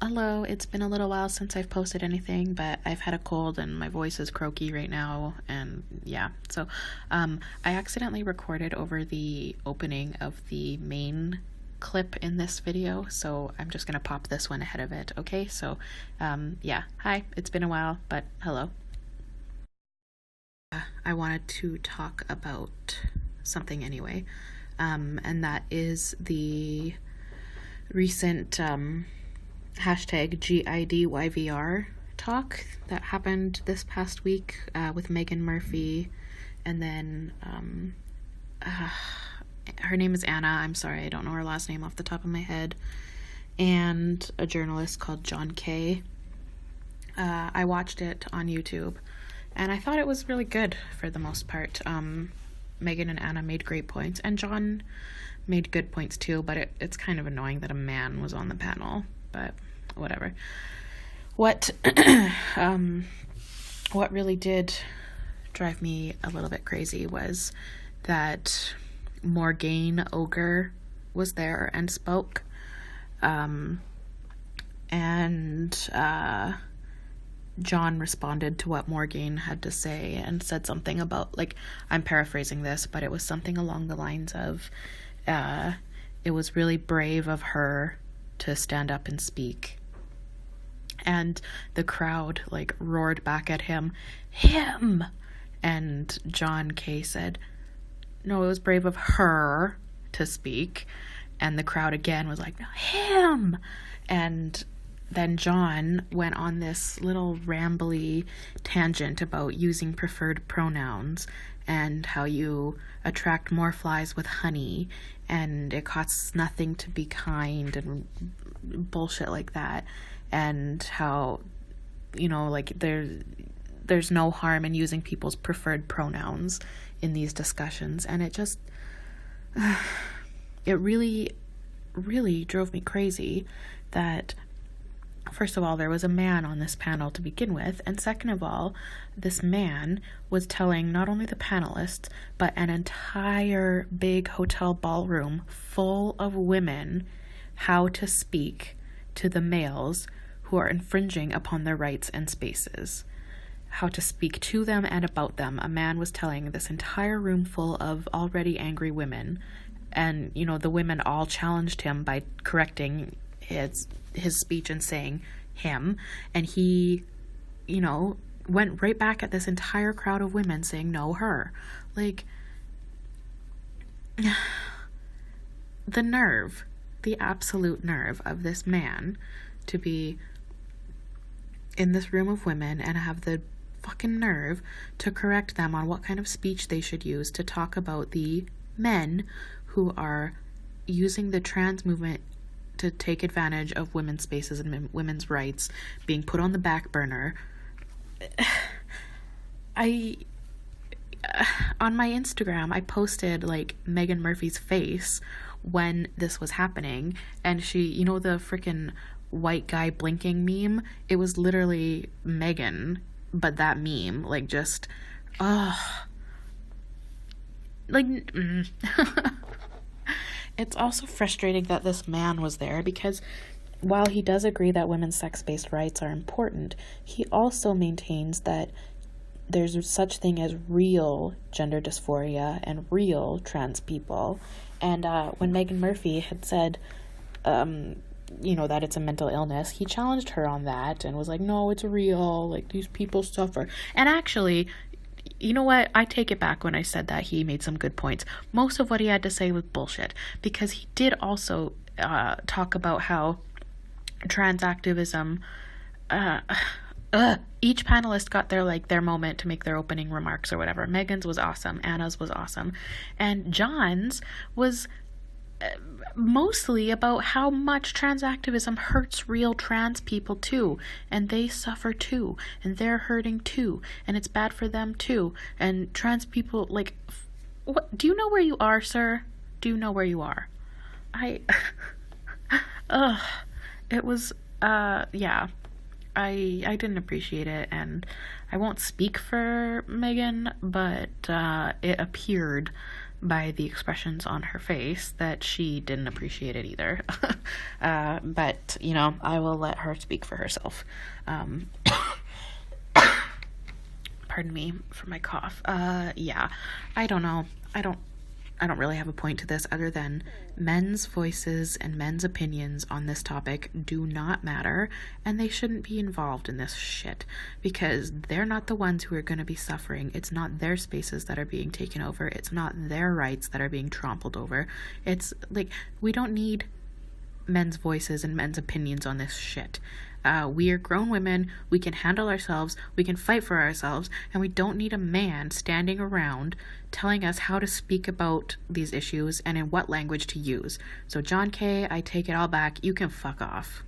Hello, it's been a little while since I've posted anything, but I've had a cold and my voice is croaky right now, and yeah. I accidentally recorded over the opening of the main clip in this video, so I'm just gonna pop this one ahead of it, okay? Yeah. Hi, it's been a while, but hello. I wanted to talk about something anyway, and that is the recent, hashtag GIDYVR talk that happened this past week with Megan Murphy, and then her name is Anna. I'm sorry, I don't know her last name off the top of my head, and a journalist called John Kay. I watched it on YouTube, and I thought it was really good for the most part. Megan and Anna made great points, and John made good points too, but it's kind of annoying that a man was on the panel, but whatever. What really did drive me a little bit crazy was that Morgane Ogre was there and spoke, and John responded to what Morgane had to say and said something about, like, I'm paraphrasing this, but it was something along the lines of, it was really brave of her to stand up and speak. And the crowd, like, roared back at him. And John Kay said, no, it was brave of her to speak. And the crowd again was like, no, him. And then John went on this little rambly tangent about using preferred pronouns and how you attract more flies with honey and it costs nothing to be kind and bullshit like that, and how, you know, like, there's no harm in using people's preferred pronouns in these discussions. And it just it really drove me crazy that, first of all, there was a man on this panel to begin with, and second of all, this man was telling not only the panelists, but an entire big hotel ballroom full of women how to speak to the males who are infringing upon their rights and spaces. How to speak to them and about them. A man was telling this entire room full of already angry women, and, you know, the women all challenged him by correcting his speech and saying him, and he, you know, went right back at this entire crowd of women saying no, her. Like, the nerve, the absolute nerve of this man to be in this room of women and have the fucking nerve to correct them on what kind of speech they should use to talk about the men who are using the trans movement to take advantage of women's spaces and women's rights being put on the back burner. On my Instagram, I posted, like, Megan Murphy's face when this was happening, and she, you know, the freaking white guy blinking meme, it was literally Megan, but that meme, like, just, It's also frustrating that this man was there, because while he does agree that women's sex-based rights are important, he also maintains that there's such thing as real gender dysphoria and real trans people. And when Megan Murphy had said, you know, that it's a mental illness, he challenged her on that and was like, no, it's real, like, these people suffer. And actually, you know what? I take it back when I said that he made some good points. Most of what he had to say was bullshit, because he did also talk about how trans activism, each panelist got their moment to make their opening remarks or whatever. Megan's was awesome. Anna's was awesome. And John's was mostly about how much trans activism hurts real trans people too, and they suffer too, and they're hurting too, and it's bad for them too. And trans people, like, what, do you know where you are, sir? Do you know where you are? It was, yeah, I didn't appreciate it, and I won't speak for Megan, but it appeared by the expressions on her face that she didn't appreciate it either. But, you know, I will let her speak for herself. Pardon me for my cough. Yeah, I don't know. I don't really have a point to this other than men's voices and men's opinions on this topic do not matter, and they shouldn't be involved in this shit, because they're not the ones who are going to be suffering. It's not their spaces that are being taken over. It's not their rights that are being trampled over. It's like, we don't need men's voices and men's opinions on this shit. We are grown women, we can handle ourselves, we can fight for ourselves, and we don't need a man standing around telling us how to speak about these issues and in what language to use. So John K., I take it all back, you can fuck off.